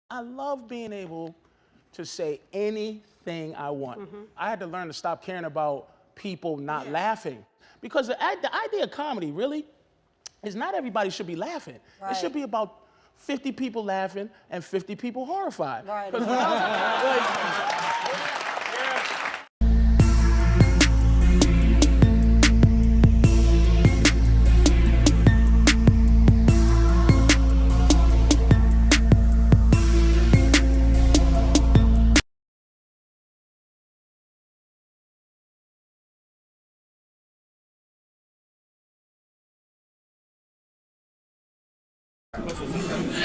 I love being able to say anything I want. I had to learn to stop caring about people not laughing. Because the idea of comedy really is not everybody should be laughing. Right. It should be about 50 people laughing and 50 people horrified. Right. 'Cause when I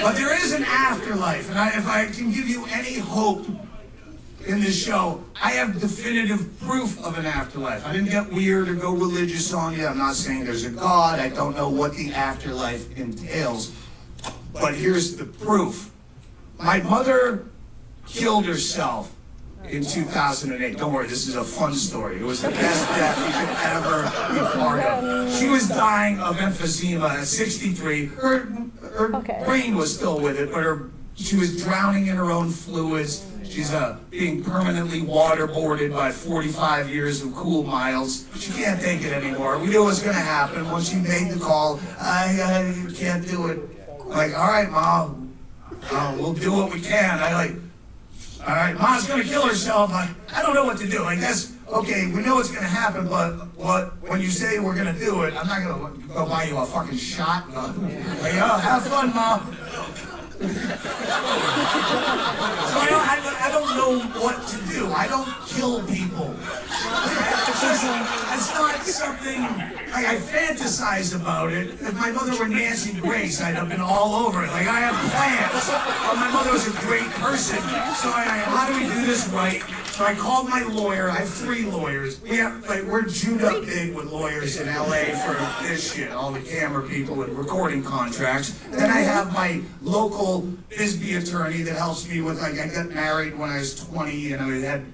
But there is an afterlife, and if I can give you any hope in this show, I have definitive proof of an afterlife. I didn't get weird or go religious on you. I'm not saying there's a God. I don't know what the afterlife entails. But here's the proof. My mother killed herself in 2008. Don't worry, this is a fun story. It was the best death you could ever be part of. She was dying of emphysema at 63. Her brain was still with it, but she was drowning in her own fluids. She's being permanently waterboarded by 45 years of cool miles. She can't take it anymore. We knew it was going to happen when she made the call. I can't do it. Like, all right, Mom, we'll do what we can. All right, Mom's gonna kill herself. I don't know what to do. I guess, okay, we know it's gonna happen, but when you say we're gonna do it, I'm not gonna go buy you a fucking shotgun. Like, oh, have fun, Mom. So I don't know what to do. I don't kill people. It's not something, I fantasize about it. If my mother were Nancy Grace, I'd have been all over it. Like, I have plans. But my mother was a great person. So how do we do this right? So I called my lawyer. I have 3 lawyers. We're Jewed up big with lawyers in LA for this shit, all the camera people with recording contracts. Then I have my local Bisbee attorney that helps me with, I got married when I was 20 and I had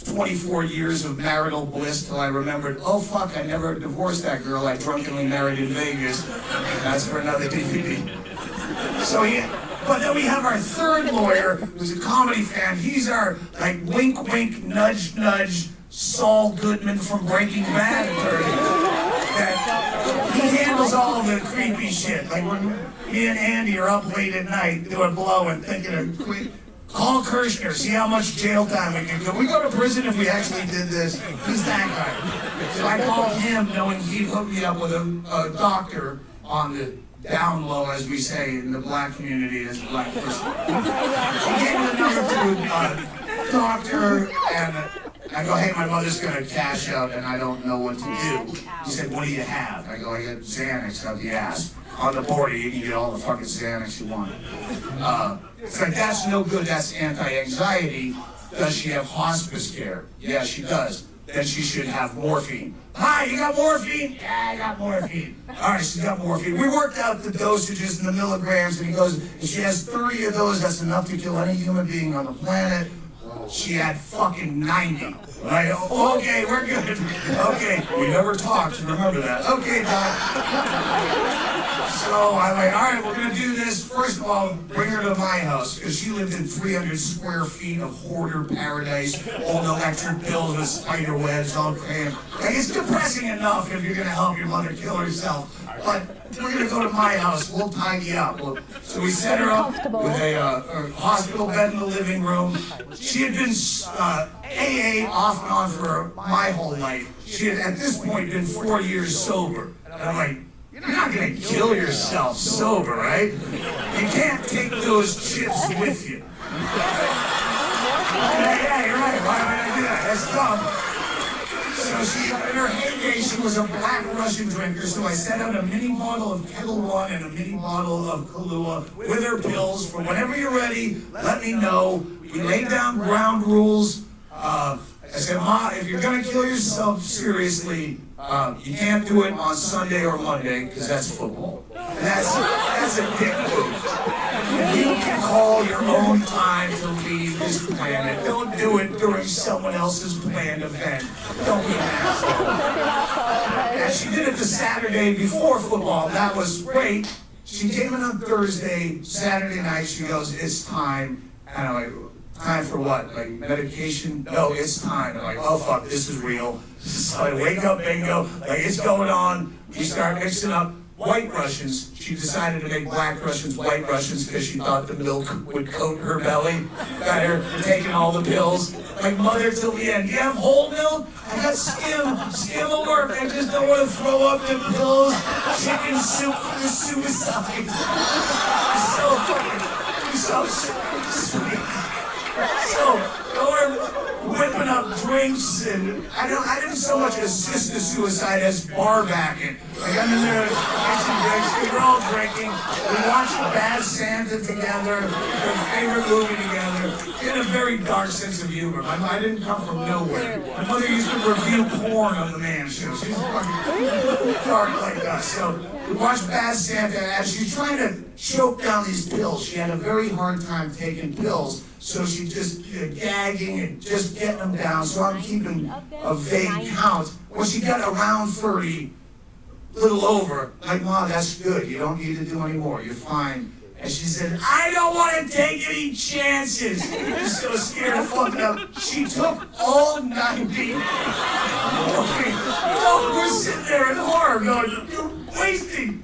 24 years of marital bliss till I remembered, oh fuck, I never divorced that girl I drunkenly married in Vegas. That's for another DVD. So but then we have our 3rd lawyer, who's a comedy fan. He's our, wink, wink, nudge, nudge, Saul Goodman from Breaking Bad attorney. He handles all the creepy shit. Like when me and Andy are up late at night doing blow and thinking of call Kirshner, see how much jail time we can go. We go to prison if we actually did this. He's that guy. So I called him knowing he'd hook me up with a doctor on the down low, as we say in the black community, as a black person. He gave me the number to a doctor, and I go, hey, my mother's gonna cash out, and I don't know what to do. He said, what do you have? I go, I got Xanax out the ass. On the border, you can get all the fucking Xanax you want. It's like, that's no good, that's anti-anxiety. Does she have hospice care? Yeah, she does. Then she should have morphine. Hi, you got morphine? Yeah, I got morphine. All right, she's got morphine. We worked out the dosages and the milligrams, and he goes, if she has 30 of those, that's enough to kill any human being on the planet. She had fucking 90. Like, okay, we're good. Okay, we never talked, remember that. Okay, Doc. So I'm like, all right, we're gonna do this. First of all, bring her to my house, because she lived in 300 square feet of hoarder paradise, all the electric bills with spider webs, all crammed. Like, it's depressing enough if you're gonna help your mother kill herself, but we're gonna go to my house, we'll tidy up. So we set her up with a hospital bed in the living room. She had been AA off and on for my whole life. She had, at this point, been 4 years sober. And I'm like, you're not gonna kill yourself sober, right? You can't take those chips with you. Yeah, you're right. Why would I do that? That's dumb. So in her heyday, she was a black Russian drinker, so I set out a mini bottle of Kettle One and a mini bottle of Kahlua with her pills. For whenever you're ready, let me know. We laid down ground rules. I said, Ma, if you're gonna kill yourself seriously, you can't do it on Sunday or Monday, because that's football. That's a dick move. You can call your own time to leave this planet. Don't do it during someone else's planned event. Don't be an asshole. And she did it the Saturday before football. That was great. She came in on Thursday, Saturday night, she goes, it's time. And I'm like, time for what? Like medication? No, it's time. I'm like, oh fuck, this is real. So I wake up, bingo, like it's going on. We start mixing up White Russians. She decided to make Black Russians White Russians because she thought the milk would coat her belly better than taking all the pills. Like mother till the end. Do you have whole milk? I got skim. Skim will work. I just don't want to throw up the pills. Chicken soup for the suicide. So fucking, so sweet. So, we're whipping up drinks, and I didn't so much assist the suicide as bar backing. Like I'm in there mixing drinks, we were all drinking, we watched Bad Santa together, our favorite movie together. We had a very dark sense of humor. I didn't come from nowhere. My mother used to review porn on the Man Show. She's fucking dark like us. So we watched Bad Santa as she's trying to choke down these pills. She had a very hard time taking pills. So she just gagging and just getting them down. So I'm keeping a vague count. When she got around 30, little over, like, Mom, that's good. You don't need to do any more. You're fine. And she said, I don't want to take any chances. I'm so scared of fucking up. She took all 90. We're sitting there in horror going, you're wasting.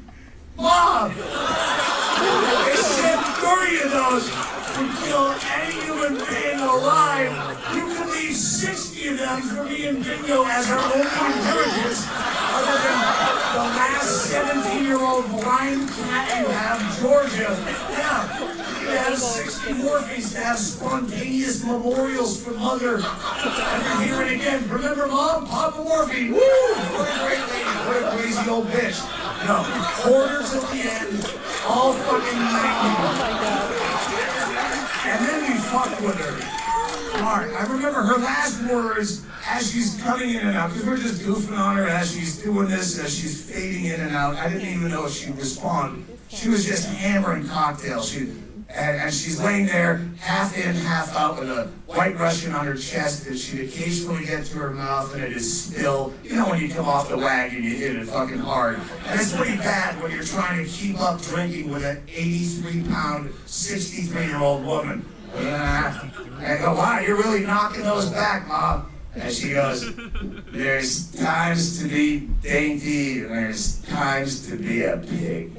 Mom. They said 30 of those would kill any human being alive. You can leave 60 of them for me and Bingo as our only inheritance, other than the last 17-year-old blind cat you have, Georgia. Yeah, you have 60 Morphees to have spontaneous memorials for Mother. Every here and again. Remember, Mom? Papa Morphine. Woo! What a great lady. What a crazy old bitch. No, quarter till the end, all fucking 90. Oh my God. And then we fucked with her. Mark, I remember her last words as she's coming in and out, because we're just goofing on her as she's doing this, as she's fading in and out. I didn't even know if she'd respond. She was just hammering cocktails. And she's laying there, half in, half out, with a White Russian on her chest that she'd occasionally get to her mouth, and it is still, you know when you come off the wagon, you hit it fucking hard. And it's pretty bad when you're trying to keep up drinking with an 83-pound, 63-year-old woman. And I go, wow, you're really knocking those back, Mom. And she goes, there's times to be dainty, and there's times to be a pig.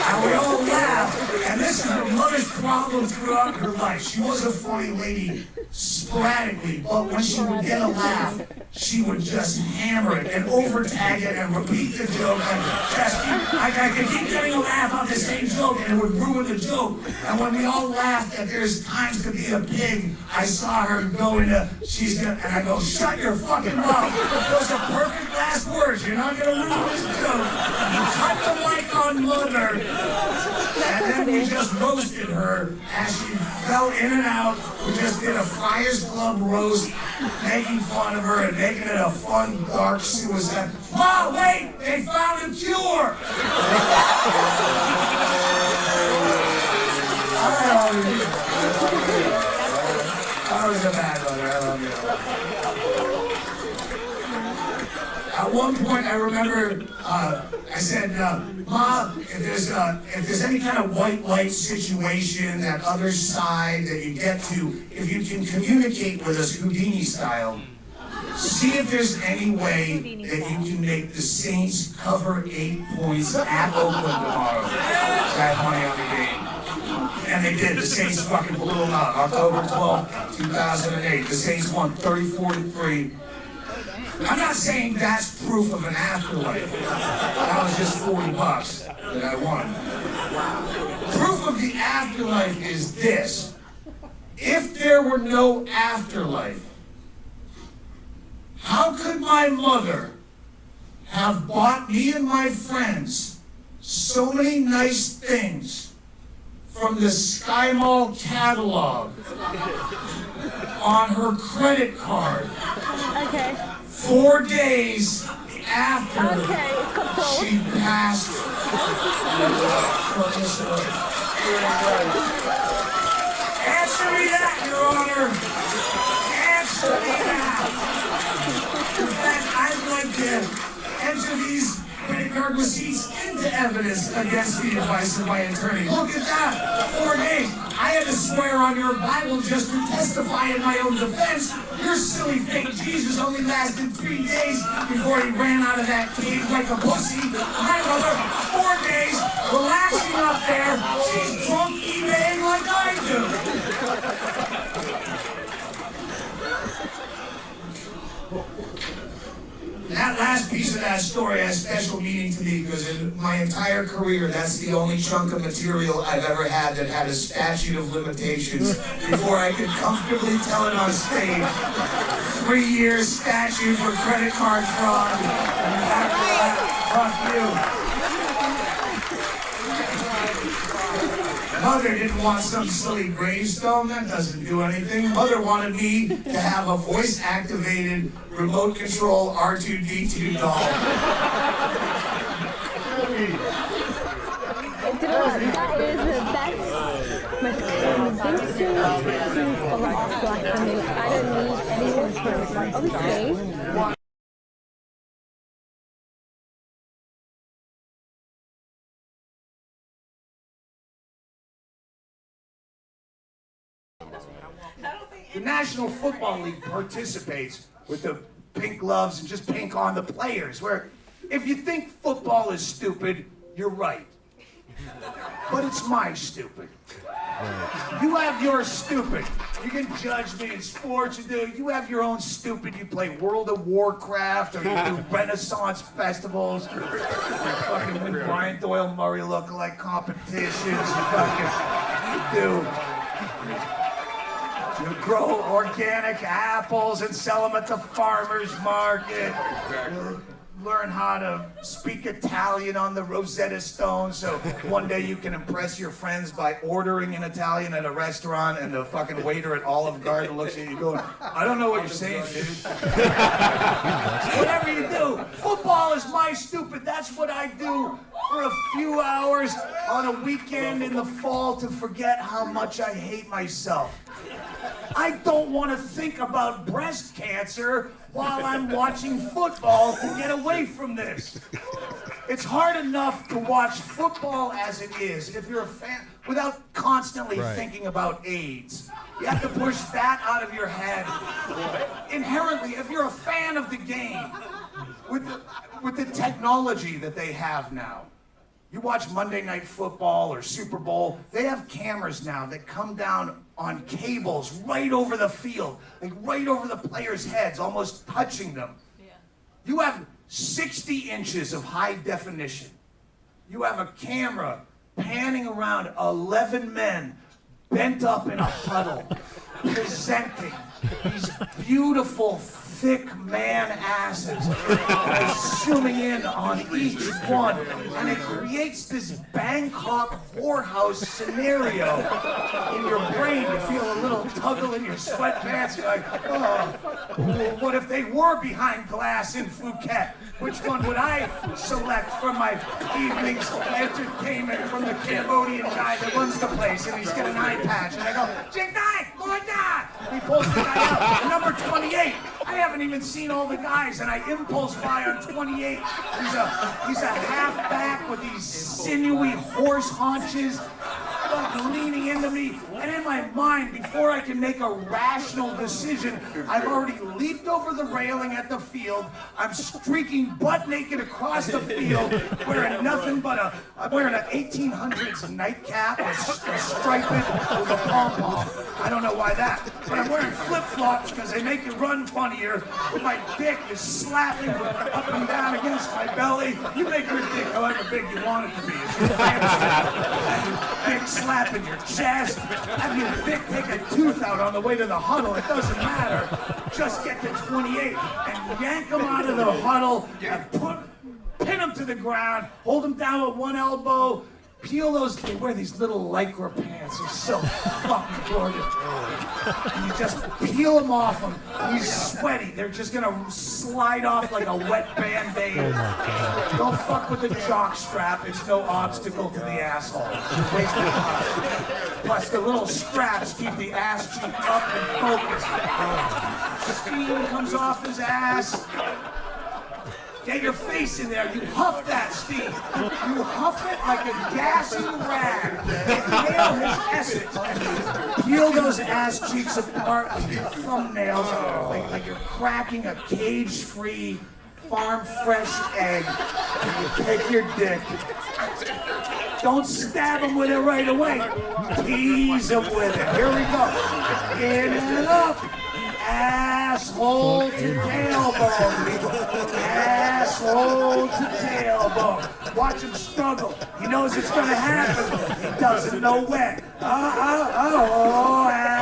And we all laugh, and this is her mother's problem throughout her life. She was a funny lady sporadically, but when she would get a laugh, she would just hammer it and overtag it and repeat the joke and just I could keep getting a laugh on the same joke and it would ruin the joke. And when we all laughed that there's times to be a pig, I saw her go into, and I go, shut your fucking mouth. Those are perfect last words. You're not going to ruin this joke. Cut the mic on Mother. And then we just roasted her as she fell in and out. We just did a Friars Club roast, making fun of her and making it a fun, dark suicide. Mom, wait! They found a cure! I was a bad mother. I love you. At one point, I remember I said, Mom, if there's any kind of white light situation, that other side that you get to, if you can communicate with us Houdini style, see if there's any way that you can make the Saints cover 8 points at Oakland tomorrow. I had money on the game. And they did. The Saints fucking blew them out. October 12th, 2008. The Saints won 34-3. I'm not saying that's proof of an afterlife. That was just $40 that I won. Proof of the afterlife is this. If there were no afterlife, how could my mother have bought me and my friends so many nice things from the Sky Mall catalog on her credit card? Okay. 4 days after she passed from this earth. Answer me that, Your Honor. Answer me that. In fact, I'd like to enter these critical card receipts into evidence against the advice of my attorney. Look at that, 4 days. I had to swear on your Bible just to testify in my own defense. Your silly fake Jesus only lasted 3 days before he ran out of that cage like a pussy. My mother, 4 days, relaxing up there. She's drunk eBaying like I do. That last piece of that story has special meaning to me because in my entire career, that's the only chunk of material I've ever had that had a statute of limitations before I could comfortably tell it on stage. 3 years statute for credit card fraud. And after that, fuck you. Mother didn't want some silly gravestone. That doesn't do anything. Mother wanted me to have a voice-activated, remote control R2-D2 doll. That is the best, most convincing proof of an afterlife for me. I don't need anyone's proof. Like, obviously, the National Football League participates with the pink gloves and just pink on the players, where if you think football is stupid, you're right. But it's my stupid. You have your stupid. You can judge me in sports. You have your own stupid. You play World of Warcraft, or you do Renaissance festivals. You fucking win Brian Doyle Murray lookalike competitions. You grow organic apples and sell them at the farmer's market. You learn how to speak Italian on the Rosetta Stone, so one day you can impress your friends by ordering in Italian at a restaurant, and the fucking waiter at Olive Garden looks at you going, I don't know what you're saying, dude. Whatever you do, football is my stupid. That's what I do for a few hours on a weekend in the fall to forget how much I hate myself. I don't want to think about breast cancer while I'm watching football to get away from this. It's hard enough to watch football as it is if you're a fan without constantly thinking about AIDS. You have to push that out of your head. Inherently, if you're a fan of the game, with the technology that they have now, you watch Monday Night Football or Super Bowl, they have cameras now that come down on cables right over the field, like right over the players' heads, almost touching them. Yeah. You have 60 inches of high definition. You have a camera panning around 11 men bent up in a huddle, presenting these beautiful, thick man asses, zooming in on each one, and it creates this Bangkok whorehouse scenario in your brain. You feel a little tuggle in your sweatpants. You're like, oh, what if they were behind glass in Phuket? Which one would I select for my evening's entertainment from the Cambodian guy that runs the place, and he's got an eye patch, and I go, Jing Dai, Gorda! He pulls the guy out, number 28. I haven't even seen all the guys, and I impulse buy on 28. He's a halfback with these sinewy horse haunches, leaning into me, and in my mind, before I can make a rational decision, I've already leaped over the railing at the field. I'm streaking butt naked across the field, wearing nothing but I'm wearing an 1800s nightcap, a striped with a pom-pom. I don't know why that, but I'm wearing flip-flops because they make you run funnier. My dick is slapping up and down against my belly. You make your dick however big you want it to be. It's your fantasy. Dick slapping your chest. Have your dick take a tooth out on the way to the huddle. It doesn't matter. Just get to 28 and yank them out of the huddle and pin them to the ground, hold them down with one elbow, peel those, they wear these little lycra pants, they're so fucking gorgeous. And you just peel them off them, he's sweaty, they're just gonna slide off like a wet Band-Aid. Oh my God. Don't fuck with the jock strap, it's no obstacle to the asshole. Plus the little straps keep the ass cheek up and focused. Steam comes off his ass. Get your face in there. You huff that steam. You huff it like a gassy rag. Inhale his essence. And peel those ass cheeks apart with your thumbnails like you're cracking a cage-free, farm-fresh egg. And you take your dick. Don't stab him with it right away. Tease him with it. Here we go. In and up. Asshole to tailbone. Asshole to tailbone. Watch him struggle. He knows it's gonna happen. He doesn't know when.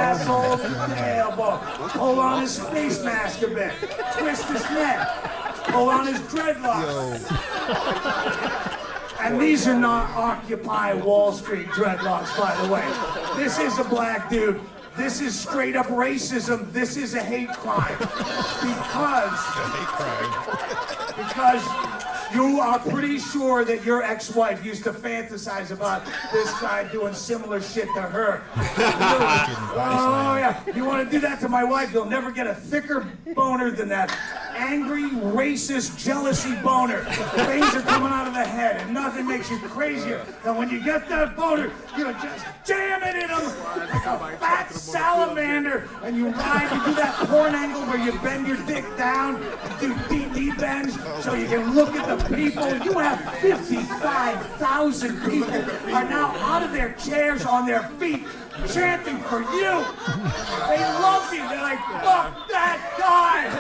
Asshole to tailbone. Pull on his face mask a bit. Twist his neck. Pull on his dreadlocks. And these are not Occupy Wall Street dreadlocks, by the way. This is a black dude. This is straight up racism. This is a hate crime. Because you are pretty sure that your ex-wife used to fantasize about this guy doing similar shit to her. Oh yeah, you want to do that to my wife, you'll never get a thicker boner than that. Angry, racist, jealousy boner. Things are coming out of the head, and nothing makes you crazier than when you get that boner, you just jam it in them like a fat salamander, and you ride, you do that porn angle where you bend your dick down, and do deep knee bends, so you can look at the people. You have 55,000 people are now out of their chairs on their feet, chanting for you. They love you. They're like, fuck that guy.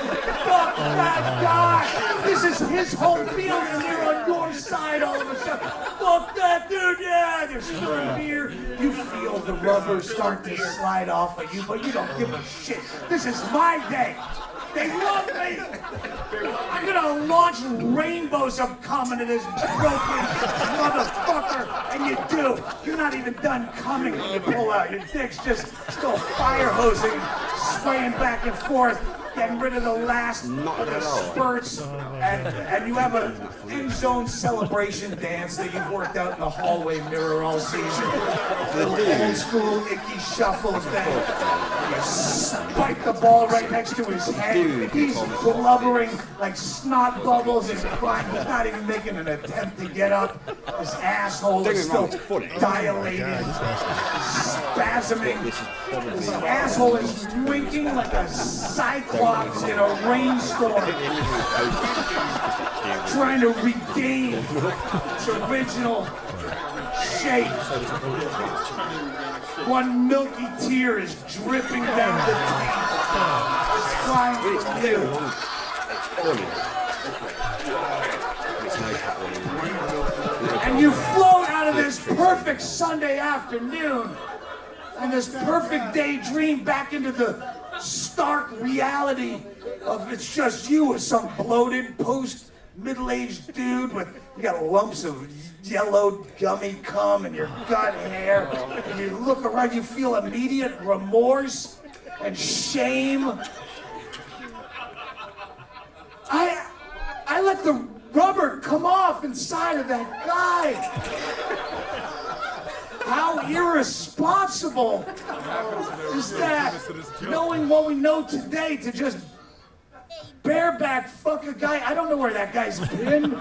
Fuck that guy. This is his home field and they're on your side all of a sudden. Fuck that dude. Yeah, they're stirring beer. You feel the rubber start to slide off of you, but you don't give a shit. This is my day. They love me! I'm gonna launch rainbows of cum into this broken motherfucker, and you do. You're not even done coming when you pull out. Your dick's just still fire hosing, swaying back and forth, getting rid of the last of the spurts, and you have an end zone celebration dance that you've worked out in the hallway mirror all season. The old school icky shuffle thing. You spike the ball right next to his head. He's blubbering like snot bubbles and crying. He's not even making an attempt to get up. His asshole is still dilated, spasming. His asshole is winking like a cyclops in a rainstorm, trying to regain its original shape. One milky tear is dripping down the teeth. It's crying for you. And you float out of this perfect Sunday afternoon and this perfect daydream back into the stark reality of it's just you as some bloated post-middle-aged dude with, you got lumps of yellow gummy cum in your gut hair, and you look around, you feel immediate remorse and shame. I let the rubber come off inside of that guy. How irresponsible is that? Knowing what we know today, to just bareback fuck a guy. I don't know where that guy's been.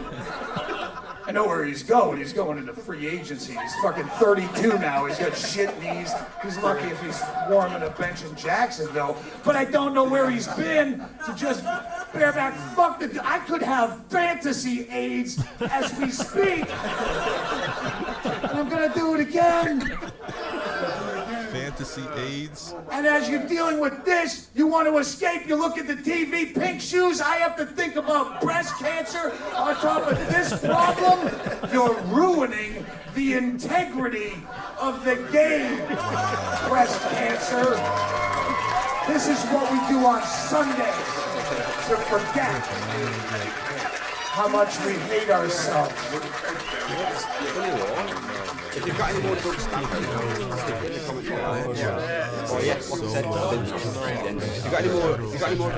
I know where he's going. He's going into free agency. He's fucking 32 now. He's got shit knees. He's lucky if he's warming a bench in Jacksonville. But I don't know where he's been to just bareback fuck the... I could have fantasy AIDS as we speak. And I'm gonna do it again. Fantasy AIDS. And as you're dealing with this, you want to escape, you look at the TV, pink shoes, I have to think about breast cancer on top of this problem. You're ruining the integrity of the game, breast cancer. This is what we do on Sundays to forget how much we hate ourselves. If you've got any more Doug Stanhope, in the comments below. Oh yeah, like I said, if you've got any more